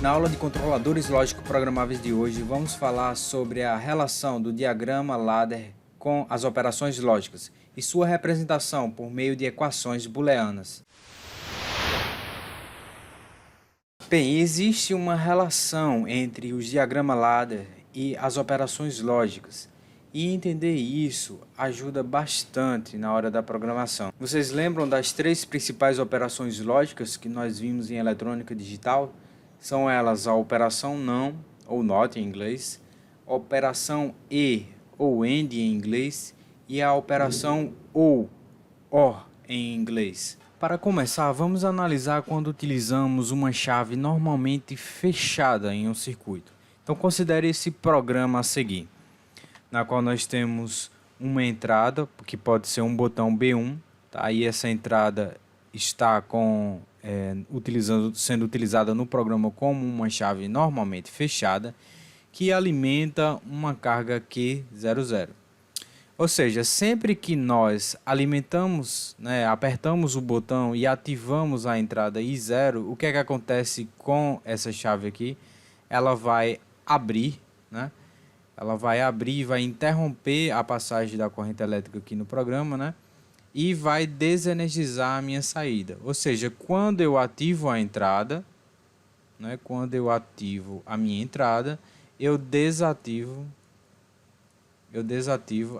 Na aula de controladores lógicos programáveis de hoje, vamos falar sobre a relação do diagrama ladder com as operações lógicas e sua representação por meio de equações booleanas. Bem, existe uma relação entre os diagramas ladder e as operações lógicas, e entender isso ajuda bastante na hora da programação. Vocês lembram das três principais operações lógicas que nós vimos em eletrônica digital? São elas a operação não, ou not em inglês, a operação e, ou and em inglês, e a operação ou, or em inglês. Para começar, vamos analisar quando utilizamos uma chave normalmente fechada em um circuito. Então considere esse programa a seguir, na qual nós temos uma entrada, que pode ser um botão B1, tá? Aí essa entrada está sendo utilizada no programa como uma chave normalmente fechada, que alimenta uma carga Q00. Ou seja, sempre que nós alimentamos, apertamos o botão e ativamos a entrada I0, o que é que acontece com essa chave aqui? Ela vai abrir, ela vai abrir e vai interromper a passagem da corrente elétrica aqui no programa, e vai desenergizar a minha saída. Ou seja, quando eu ativo a entrada, quando eu ativo a minha entrada, eu desativo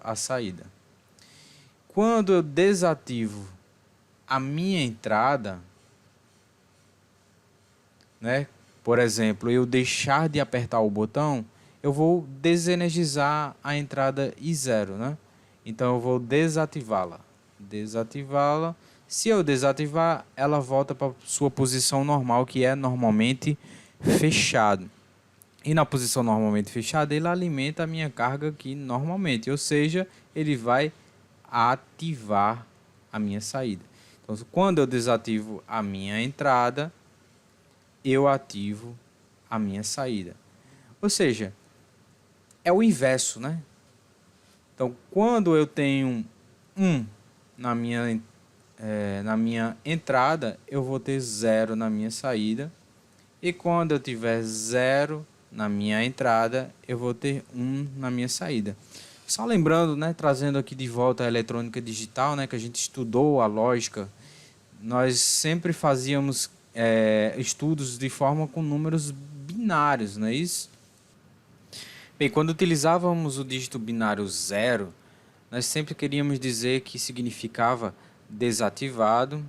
a saída. Quando eu desativo a minha entrada, por exemplo, eu deixar de apertar o botão, eu vou desenergizar a entrada I0, Então eu vou desativá-la. Se eu desativar, ela volta para sua posição normal, que é normalmente fechado. E na posição normalmente fechada, ele alimenta a minha carga aqui normalmente, ou seja, ele vai ativar a minha saída. Então, quando eu desativo a minha entrada, eu ativo a minha saída. Ou seja, é o inverso, Então, quando eu tenho 1 na minha entrada, eu vou ter 0 na minha saída. E quando eu tiver 0 na minha entrada, eu vou ter 1 na minha saída. Só lembrando, trazendo aqui de volta a eletrônica digital, que a gente estudou a lógica, nós sempre fazíamos estudos de forma com números binários, não é isso? Bem, quando utilizávamos o dígito binário 0, nós sempre queríamos dizer que significava desativado,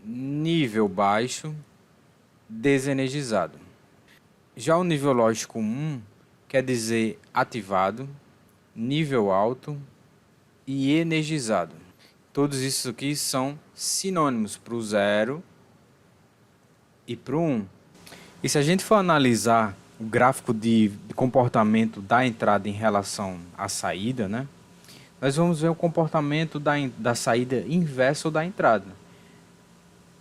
nível baixo, desenergizado. Já o nível lógico 1 quer dizer ativado, nível alto e energizado. Todos isso aqui são sinônimos para o 0 e para o 1. E se a gente for analisar o gráfico de comportamento da entrada em relação à saída, nós vamos ver o comportamento da saída inverso da entrada.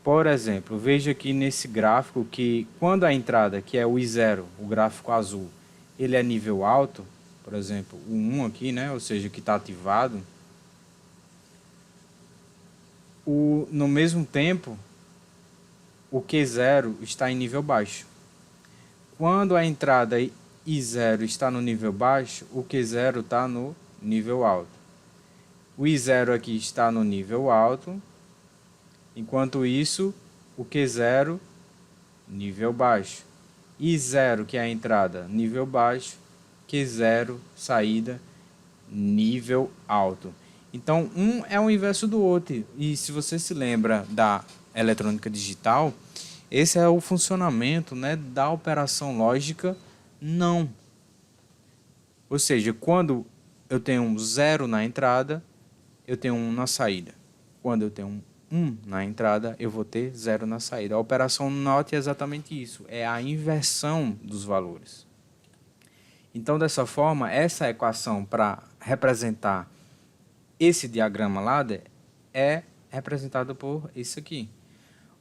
Por exemplo, veja aqui nesse gráfico que quando a entrada, que é o I0, o gráfico azul, ele é nível alto, por exemplo, o 1 aqui, ou seja, que está ativado, no mesmo tempo, o Q0 está em nível baixo. Quando a entrada I0 está no nível baixo, o Q0 está no nível alto. O I0 aqui está no nível alto, enquanto isso, o Q0, nível baixo. I0, que é a entrada, nível baixo. Q0, saída, nível alto. Então, um é o inverso do outro. E se você se lembra da eletrônica digital, esse é o funcionamento da operação lógica não. Ou seja, quando eu tenho 0 na entrada, eu tenho 1 na saída. Quando eu tenho 1 na entrada, eu vou ter 0 na saída. A operação NOT é exatamente isso, é a inversão dos valores. Então, dessa forma, essa equação para representar esse diagrama ladder é representada por isso aqui,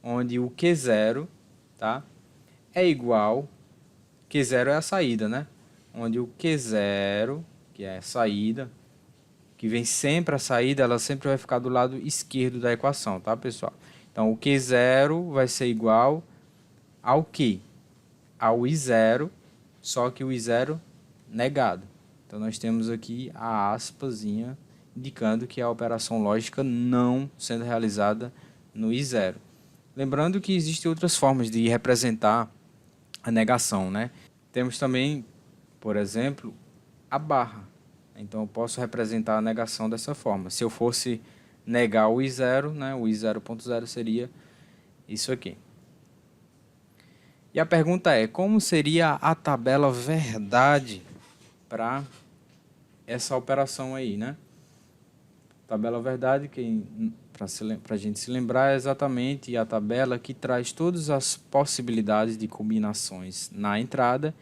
onde o Q0 é igual, Q0 é a saída, onde o Q0, que é a saída, que vem sempre a saída, ela sempre vai ficar do lado esquerdo da equação, pessoal? Então, o Q0 vai ser igual ao Q. ao I0, só que o I0 negado. Então nós temos aqui a aspazinha indicando que a operação lógica não sendo realizada no I0. Lembrando que existem outras formas de representar a negação, né? Temos também, por exemplo, a barra. Então eu posso representar a negação dessa forma. Se eu fosse negar o I0, né, o I0.0 seria isso aqui. E a pergunta é, como seria a tabela verdade para essa operação aí, né? Tabela verdade, que para a gente se lembrar, é exatamente a tabela que traz todas as possibilidades de combinações na entrada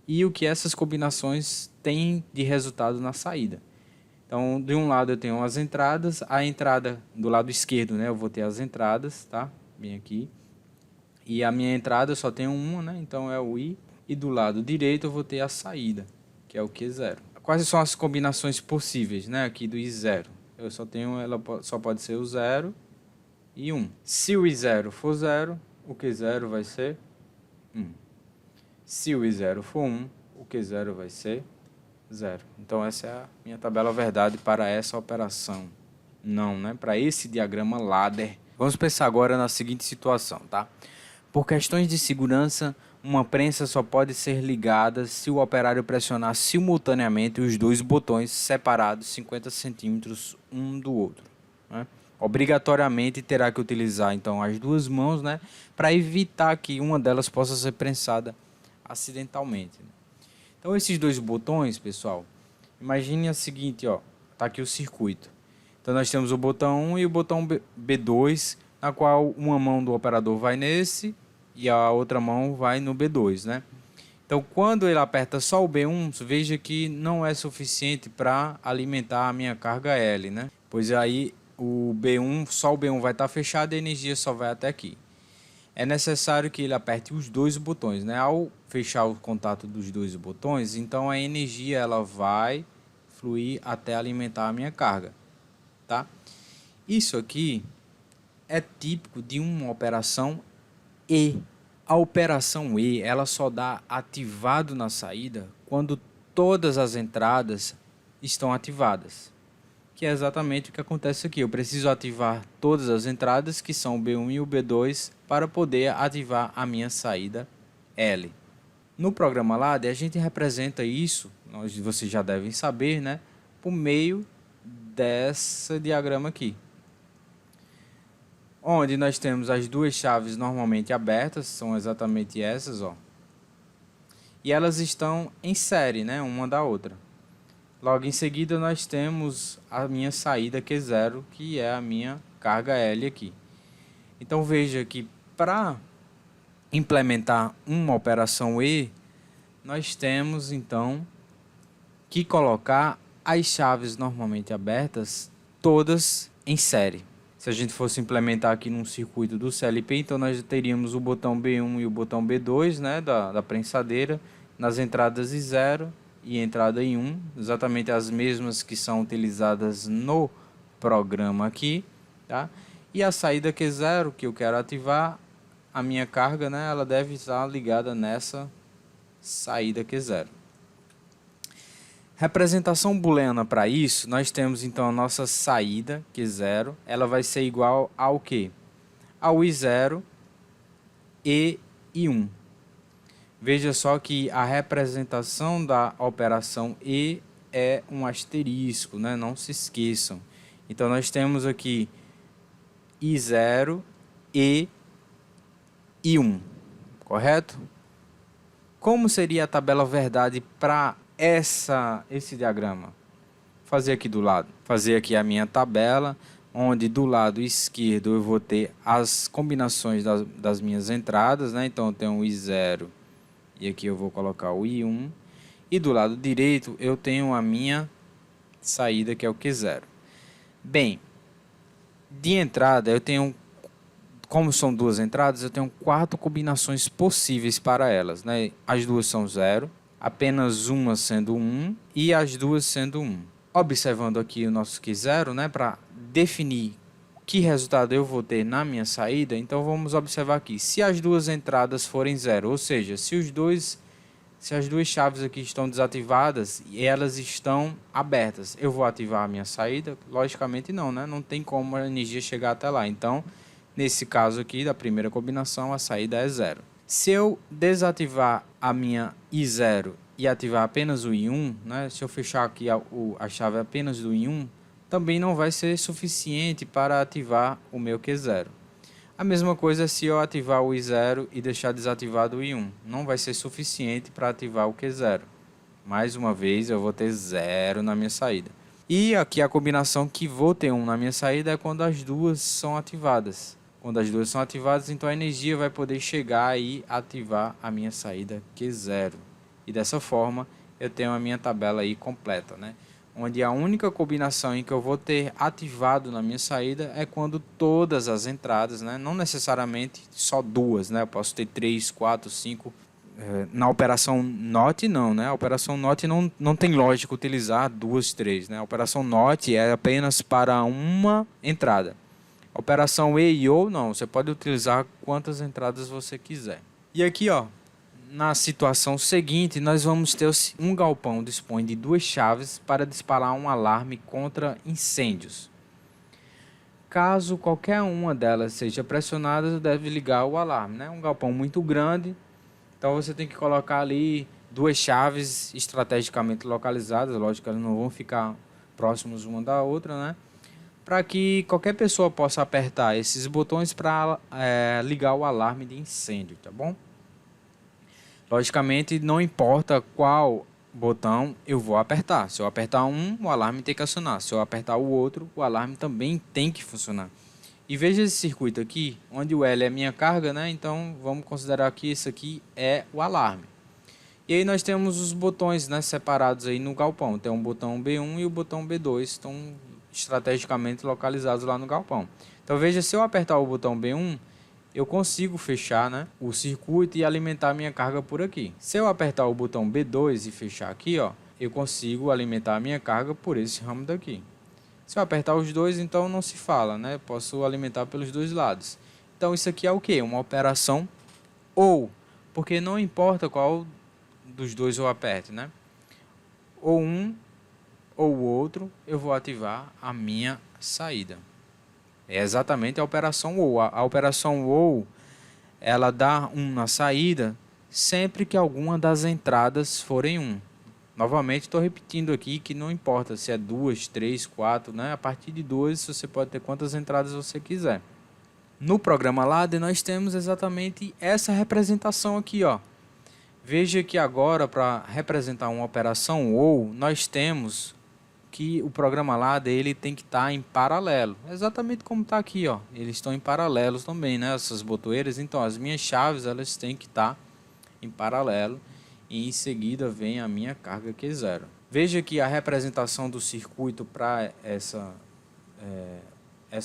e o que essas combinações têm de resultado na saída. Então, de um lado eu tenho as entradas, a entrada do lado esquerdo, né, eu vou ter as entradas, tá? Bem aqui. E a minha entrada eu só tenho uma, né? Então é o I. E do lado direito eu vou ter a saída, que é o Q0. Quais são as combinações possíveis, né, aqui do I0? Eu só tenho, ela só pode ser o 0 e 1. Se o I0 for 0, o Q0 vai ser 1. Se o I0 for 1, o Q0 vai ser 0. Então essa é a minha tabela verdade para essa operação. Não, né? Para esse diagrama ladder. Vamos pensar agora na seguinte situação, tá? Por questões de segurança, uma prensa só pode ser ligada se o operário pressionar simultaneamente os dois botões separados 50 centímetros um do outro, né? Obrigatoriamente terá que utilizar então as duas mãos, né, para evitar que uma delas possa ser prensada acidentalmente. Então esses dois botões, pessoal, imagine a seguinte, ó, tá aqui o circuito. Então nós temos o botão 1 e o botão B2, na qual uma mão do operador vai nesse e a outra mão vai no B2, né? Então quando ele aperta só o B1, veja que não é suficiente para alimentar a minha carga L, né? Pois aí o B1, só o B1 vai estar fechado e a energia só vai até aqui. É necessário que ele aperte os dois botões, né? Ao fechar o contato dos dois botões, então a energia ela vai fluir até alimentar a minha carga, tá? Isso aqui é típico de uma operação E. A operação E, ela só dá ativado na saída quando todas as entradas estão ativadas, que é exatamente o que acontece aqui. Eu preciso ativar todas as entradas, que são o B1 e o B2, para poder ativar a minha saída L. No programa ladder, a gente representa isso, vocês já devem saber, né, por meio desse diagrama aqui, onde nós temos as duas chaves normalmente abertas, são exatamente essas, ó, e elas estão em série, né, uma da outra. Logo em seguida nós temos a minha saída Q0, que é a minha carga L aqui. Então veja que para implementar uma operação E, nós temos então que colocar as chaves normalmente abertas todas em série. Se a gente fosse implementar aqui num circuito do CLP, então nós teríamos o botão B1 e o botão B2, né, da prensadeira, nas entradas I0 e entrada I1, exatamente as mesmas que são utilizadas no programa aqui, tá? E a saída Q0, que eu quero ativar, a minha carga, né, ela deve estar ligada nessa saída Q0. Representação booleana para isso, nós temos então a nossa saída Q0, ela vai ser igual ao quê? Ao I0 e I1. Veja só que a representação da operação E é um asterisco, né? Não se esqueçam. Então nós temos aqui I0 e I1, correto? Como seria a tabela verdade para esse diagrama? Fazer aqui do lado, fazer aqui a minha tabela, onde do lado esquerdo eu vou ter as combinações das minhas entradas, né? Então eu tenho o I0 e aqui eu vou colocar o I1, e do lado direito eu tenho a minha saída, que é o Q0. Bem, de entrada eu tenho, como são duas entradas, eu tenho 4 combinações possíveis para elas, né? As duas são 0, apenas uma sendo 1 e as duas sendo 1. Observando aqui o nosso Q0, né, para definir que resultado eu vou ter na minha saída, então vamos observar aqui. Se as duas entradas forem zero, ou seja, se as duas chaves aqui estão desativadas e elas estão abertas, eu vou ativar a minha saída? Logicamente não, né? Não tem como a energia chegar até lá. Então, nesse caso aqui, da primeira combinação, a saída é zero. Se eu desativar a minha I0 e ativar apenas o I1, né? Se eu fechar aqui a chave apenas do I1, também não vai ser suficiente para ativar o meu Q0. A mesma coisa se eu ativar o I0 e deixar desativado o I1. Não vai ser suficiente para ativar o Q0. Mais uma vez eu vou ter 0 na minha saída. E aqui a combinação que vou ter 1 na minha saída é quando as duas são ativadas. Quando as duas são ativadas, então a energia vai poder chegar e ativar a minha saída Q0. E dessa forma eu tenho a minha tabela aí completa, né? Onde a única combinação em que eu vou ter ativado na minha saída é quando todas as entradas, né, não necessariamente só duas, né, eu posso ter 3, 4, 5, na operação NOT não, né, a operação NOT não tem lógica utilizar 2, 3, né, a operação NOT é apenas para uma entrada. A operação E e OR não, você pode utilizar quantas entradas você quiser. E aqui, ó, na situação seguinte, nós vamos ter um galpão dispõe de duas chaves para disparar um alarme contra incêndios. Caso qualquer uma delas seja pressionada, deve ligar o alarme, né? Um galpão muito grande, então você tem que colocar ali duas chaves estrategicamente localizadas, lógico que elas não vão ficar próximas uma da outra, né? Para que qualquer pessoa possa apertar esses botões para ligar o alarme de incêndio, tá bom? Logicamente, não importa qual botão eu vou apertar. Se eu apertar um, o alarme tem que acionar. Se eu apertar o outro, o alarme também tem que funcionar. E veja esse circuito aqui, onde o L é minha carga, né? Então, vamos considerar que isso aqui é o alarme. E aí nós temos os botões, né, separados aí no galpão. Tem o botão B1 e o botão B2, estão estrategicamente localizados lá no galpão. Então, veja, se eu apertar o botão B1, eu consigo fechar, né, o circuito e alimentar minha carga por aqui. Se eu apertar o botão B2 e fechar aqui, ó, eu consigo alimentar a minha carga por esse ramo daqui. Se eu apertar os dois, então não se fala, né? Posso alimentar pelos dois lados. Então isso aqui é o que? Uma operação ou, porque não importa qual dos dois eu aperte, né? Ou um ou o outro, eu vou ativar a minha saída. É exatamente a operação OU. A operação OU, ela dá 1 na saída sempre que alguma das entradas forem 1. Novamente, estou repetindo aqui que não importa se é 2, 3, 4, né? A partir de 2 você pode ter quantas entradas você quiser. No programa LADER nós temos exatamente essa representação aqui, ó. Veja que agora, para representar uma operação OU, nós temos que o programa LADER ele tem que estar em paralelo, exatamente como está aqui, ó. Eles estão em paralelos também, né? Essas botoeiras. Então, as minhas chaves elas têm que estar em paralelo e em seguida vem a minha carga Q0. Veja que a representação do circuito para essa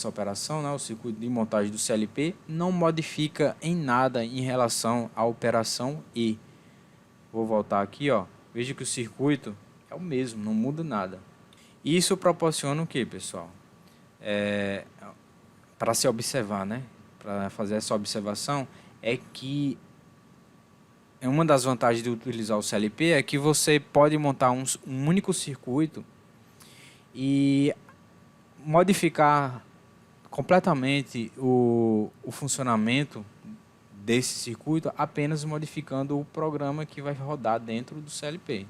operação, né? O circuito de montagem do CLP não modifica em nada em relação à operação E. Vou voltar aqui, ó. Veja que o circuito é o mesmo, não muda nada. Isso proporciona o que, pessoal? Para se observar, né? Para fazer essa observação, é que uma das vantagens de utilizar o CLP é que você pode montar um único circuito e modificar completamente o funcionamento desse circuito apenas modificando o programa que vai rodar dentro do CLP.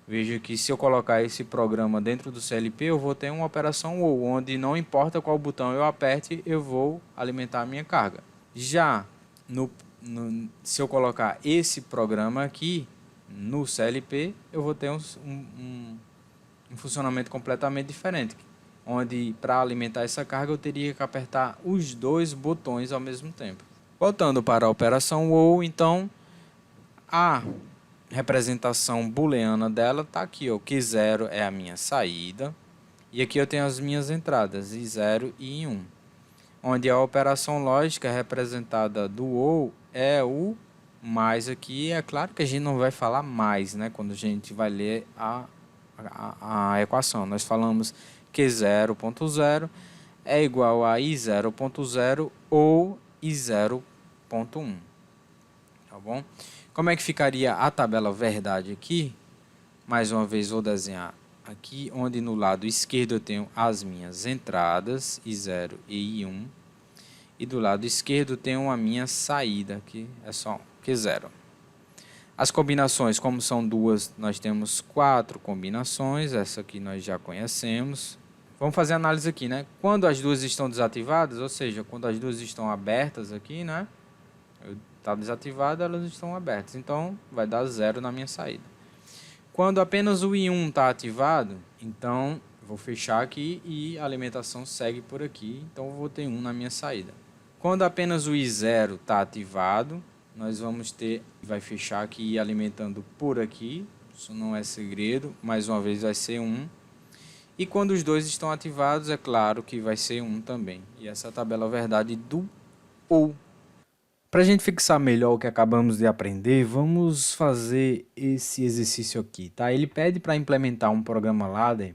Veja que se eu colocar esse programa dentro do CLP, eu vou ter uma operação OU, onde não importa qual botão eu aperte, eu vou alimentar a minha carga. Já se eu colocar esse programa aqui no CLP, eu vou ter um funcionamento completamente diferente, onde para alimentar essa carga eu teria que apertar os dois botões ao mesmo tempo. Voltando para a operação OU, então a representação booleana dela está aqui, ó. Q0 é a minha saída e aqui eu tenho as minhas entradas I0 e I1, onde a operação lógica representada do OU é o mais aqui. É claro que a gente não vai falar mais, né, quando a gente vai ler a equação. Nós falamos Q0.0 é igual a I0.0 ou I0.1. Tá bom? Como é que ficaria a tabela verdade aqui? Mais uma vez vou desenhar aqui, onde no lado esquerdo eu tenho as minhas entradas, I0 e I1. E do lado esquerdo tenho a minha saída, que é só Q0. As combinações, como são duas, nós temos 4 combinações. Essa aqui nós já conhecemos. Vamos fazer a análise aqui, né? Quando as duas estão desativadas, ou seja, quando as duas estão abertas aqui, né? Está desativada, elas estão abertas. Então, vai dar 0 na minha saída. Quando apenas o I1 está ativado, então vou fechar aqui e a alimentação segue por aqui. Então, eu vou ter 1 na minha saída. Quando apenas o I0 está ativado, nós vamos ter, vai fechar aqui alimentando por aqui. Isso não é segredo, mais uma vez vai ser 1. E quando os dois estão ativados, é claro que vai ser 1 também. E essa é a tabela verdade do OU. Para a gente fixar melhor o que acabamos de aprender, vamos fazer esse exercício aqui, tá? Ele pede para implementar um programa ladder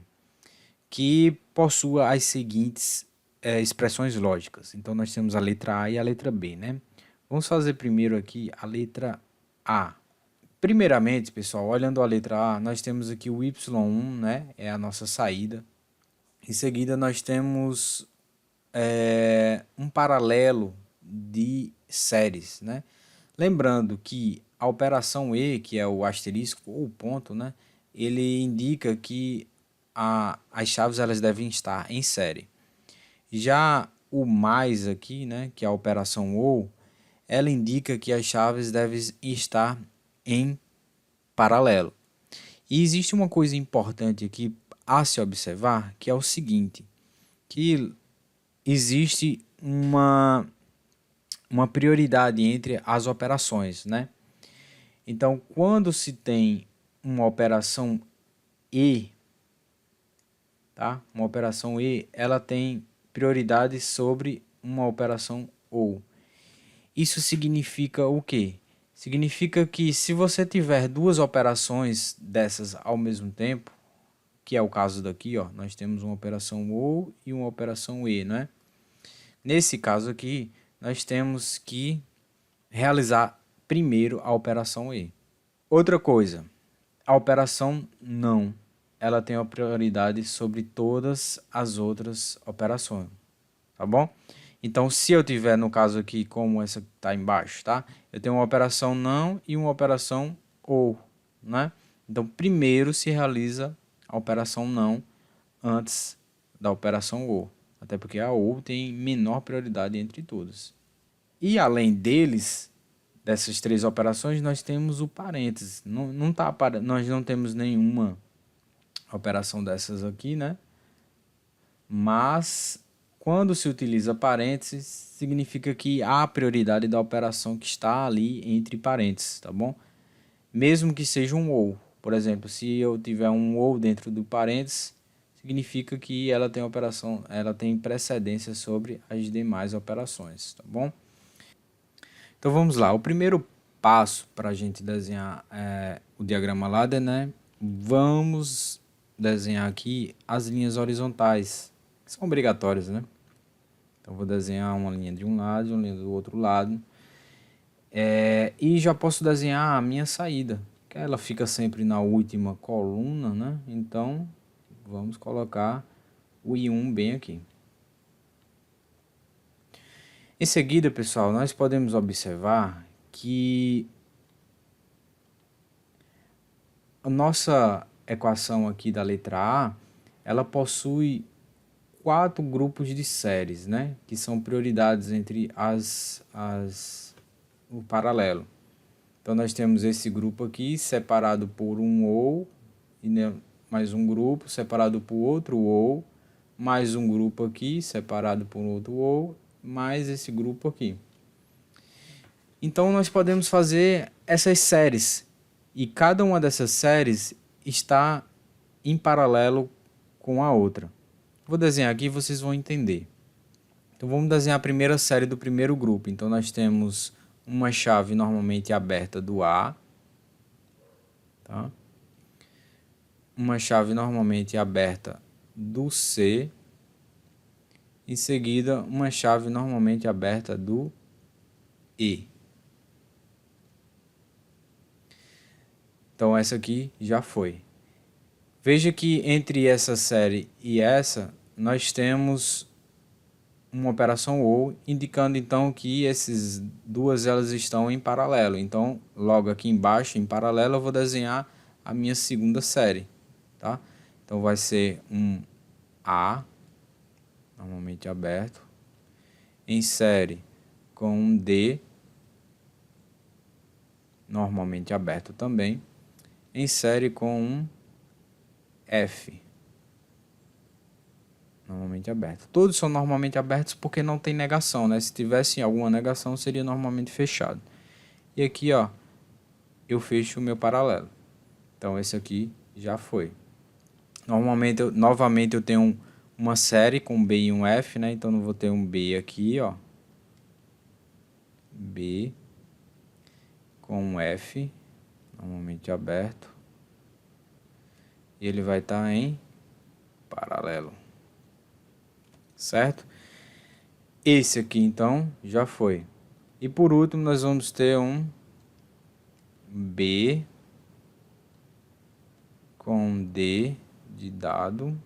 que possua as seguintes expressões lógicas. Então, nós temos a letra A e a letra B, né? Vamos fazer primeiro aqui a letra A. Primeiramente, pessoal, olhando a letra A, nós temos aqui o Y1, né? É a nossa saída. Em seguida, nós temos um paralelo de séries, né? Lembrando que a operação E, que é o asterisco ou ponto, né? Ele indica que as chaves elas devem estar em série. Já o mais aqui, né? Que é a operação OU, ela indica que as chaves devem estar em paralelo. E existe uma coisa importante aqui a se observar, que é o seguinte, que existe uma prioridade entre as operações, né? Então, quando se tem uma operação E, tá? Uma operação E, ela tem prioridade sobre uma operação OU. Isso significa o quê? Significa que se você tiver duas operações dessas ao mesmo tempo, que é o caso daqui, ó, nós temos uma operação OU e uma operação E, né? Nesse caso aqui, nós temos que realizar primeiro a operação E. Outra coisa, a operação não, ela tem a prioridade sobre todas as outras operações, tá bom? Então, se eu tiver, no caso aqui, como essa que está embaixo, tá? Eu tenho uma operação não e uma operação ou, né? Então, primeiro se realiza a operação não antes da operação ou. Até porque a ou tem menor prioridade entre todas. E além deles, dessas três operações, nós temos o parênteses. Nós não temos nenhuma operação dessas aqui, né? Mas quando se utiliza parênteses, significa que há prioridade da operação que está ali entre parênteses, tá bom? Mesmo que seja um ou. Por exemplo, se eu tiver um ou dentro do parênteses, significa que ela tem precedência sobre as demais operações, tá bom? Então vamos lá. O primeiro passo para a gente desenhar o diagrama ladder, né? Vamos desenhar aqui as linhas horizontais, que são obrigatórias, né? Então vou desenhar uma linha de um lado e uma linha do outro lado. E já posso desenhar a minha saída, que ela fica sempre na última coluna, né? Então vamos colocar o I1 bem aqui. Em seguida, pessoal, nós podemos observar que a nossa equação aqui da letra A, ela possui 4 grupos de séries, né? Que são prioridades entre o paralelo. Então, nós temos esse grupo aqui, separado por um ou, e mais um grupo, separado por outro ou, mais um grupo aqui, separado por outro ou, mais esse grupo aqui. Então, nós podemos fazer essas séries, e cada uma dessas séries está em paralelo com a outra. Vou desenhar aqui e vocês vão entender. Então, vamos desenhar a primeira série do primeiro grupo. Então, nós temos uma chave normalmente aberta do A, tá? Uma chave normalmente aberta do C em seguida uma chave normalmente aberta do E. Então essa aqui já foi. Veja que entre essa série e essa, nós temos uma operação OR, indicando então que essas duas elas estão em paralelo. Então, logo aqui embaixo, em paralelo, eu vou desenhar a minha segunda série, tá? Então vai ser um A, normalmente aberto, em série com um D, normalmente aberto também, em série com um F, normalmente aberto. Todos são normalmente abertos porque não tem negação, né? Se tivesse alguma negação, seria normalmente fechado. E aqui, ó, eu fecho o meu paralelo. Então, esse aqui já foi. Novamente eu tenho uma série com B e um F, né? Então, eu vou ter um B aqui, ó. B com um F, normalmente aberto. E ele vai estar em paralelo. Certo? Esse aqui, então, já foi. E por último, nós vamos ter um B com D de dado,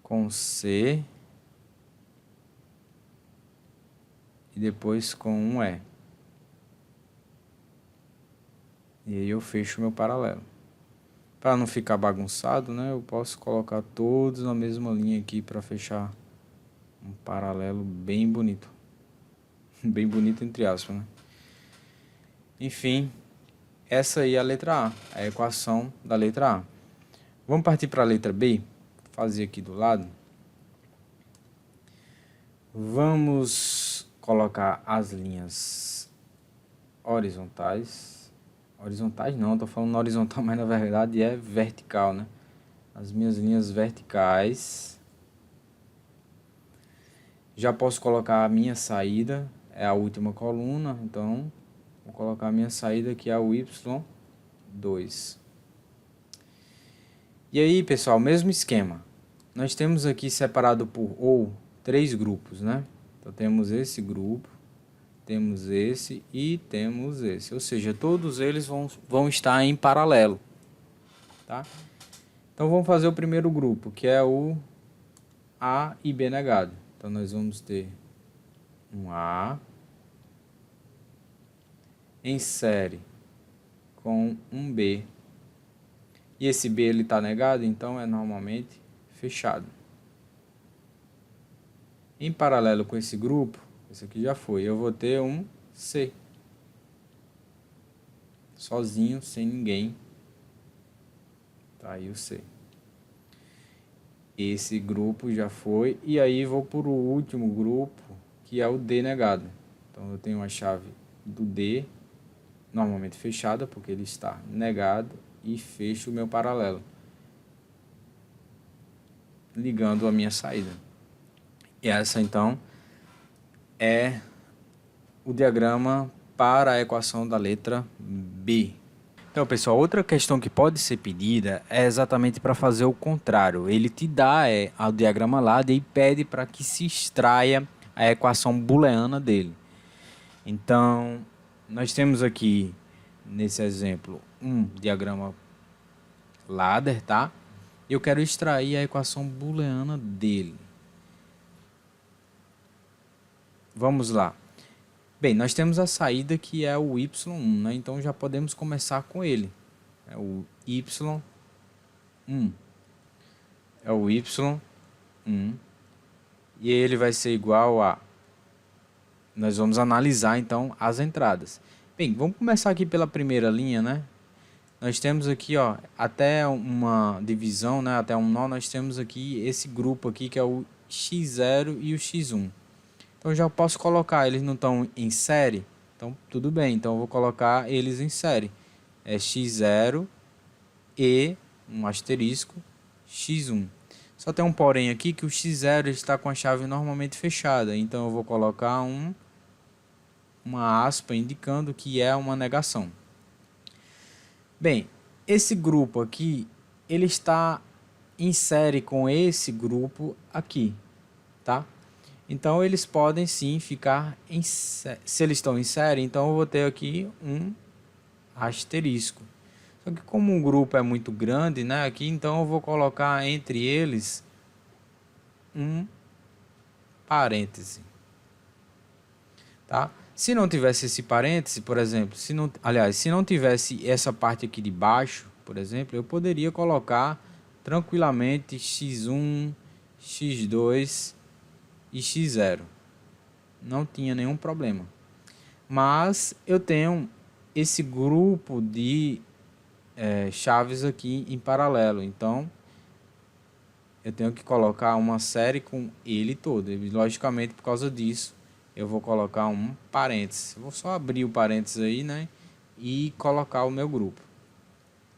com C e depois com um E. E aí eu fecho meu paralelo. Para não ficar bagunçado, né, eu posso colocar todos na mesma linha aqui para fechar um paralelo bem bonito. Bem bonito entre aspas, né? Enfim, essa aí é a letra A, a equação da letra A. Vamos partir para a letra B, fazer aqui do lado. Vamos colocar as linhas horizontais. Horizontais não, estou falando horizontal, mas na verdade é vertical, né? As minhas linhas verticais. Já posso colocar a minha saída, é a última coluna, então vou colocar a minha saída que é o Y2. E aí, pessoal, mesmo esquema. Nós temos aqui separado por ou três grupos, né? Então temos esse grupo, temos esse e temos esse. Ou seja, todos eles vão estar em paralelo, tá? Então vamos fazer o primeiro grupo, que é o A e B negado. Então nós vamos ter um A em série com um B. E esse B ele está negado, então é normalmente fechado. Em paralelo com esse grupo, esse aqui já foi, eu vou ter um C. Sozinho, sem ninguém. Tá aí o C. Esse grupo já foi. E aí vou para o último grupo, que é o D negado. Então eu tenho a chave do D, normalmente fechada, porque ele está negado. E fecho o meu paralelo, ligando a minha saída. E essa então é o diagrama para a equação da letra B. Então, pessoal, outra questão que pode ser pedida é exatamente para fazer o contrário. Ele te dá o diagrama lá e pede para que se extraia a equação booleana dele. Então, nós temos aqui, nesse exemplo, um diagrama ladder, tá? Eu quero extrair a equação booleana dele. Vamos lá. Bem, nós temos a saída que é o y1, né? Então já podemos começar com ele. É o y1. É o y1. E ele vai ser igual a... Nós vamos analisar então as entradas. Bem, vamos começar aqui pela primeira linha, né? Nós temos aqui, ó, até uma divisão, né? Até um nó, nós temos aqui esse grupo aqui que é o x0 e o x1. Então eu já posso colocar, eles não estão em série, então tudo bem, então eu vou colocar eles em série. É x0 e um asterisco x1. Só tem um porém aqui que o x0 está com a chave normalmente fechada, então eu vou colocar uma aspa indicando que é uma negação. Bem, esse grupo aqui, ele está em série com esse grupo aqui. tá? Então eles podem sim ficar se eles estão em série, então eu vou ter aqui um asterisco. Só que como o grupo é muito grande, né, aqui, então eu vou colocar entre eles um parêntese, tá? Se não tivesse esse parêntese, por exemplo, se não tivesse essa parte aqui de baixo, por exemplo, eu poderia colocar tranquilamente x1, x2 e x0. Não tinha nenhum problema. Mas eu tenho esse grupo de chaves aqui em paralelo. Então, eu tenho que colocar uma série com ele todo. E, logicamente, por causa disso, eu vou colocar um parênteses. Eu vou só abrir o parênteses aí, né? E colocar o meu grupo.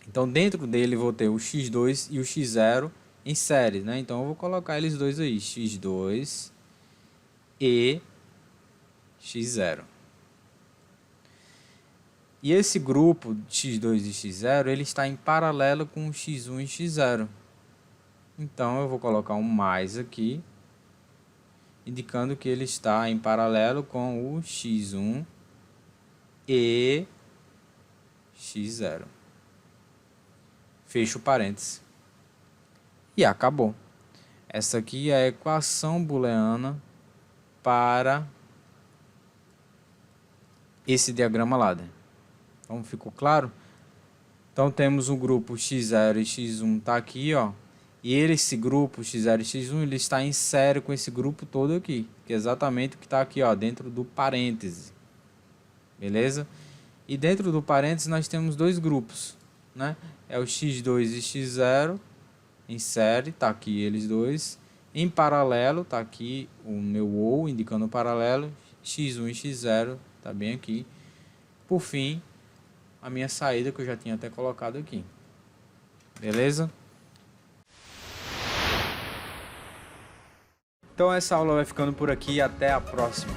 Então, dentro dele, vou ter o x2 e o x0 em série, né? Então, eu vou colocar eles dois aí, x2 e x0. E esse grupo x2 e x0, ele está em paralelo com o x1 e x0. Então, eu vou colocar um mais aqui, indicando que ele está em paralelo com o x1 e x0. Fecho o parênteses. E acabou. Essa aqui é a equação booleana para esse diagrama ladder. Então, ficou claro? Então, temos o grupo x0 e x1 está aqui, ó. E esse grupo x0 e x1 ele está em série com esse grupo todo aqui, que é exatamente o que está aqui, ó, dentro do parêntese. Beleza? E dentro do parêntese nós temos dois grupos, né? É o x2 e x0 em série, tá aqui eles dois. Em paralelo, tá aqui o meu ou indicando o paralelo, x1 e x0, tá bem aqui. Por fim, a minha saída que eu já tinha até colocado aqui. Beleza? Então essa aula vai ficando por aqui, até a próxima.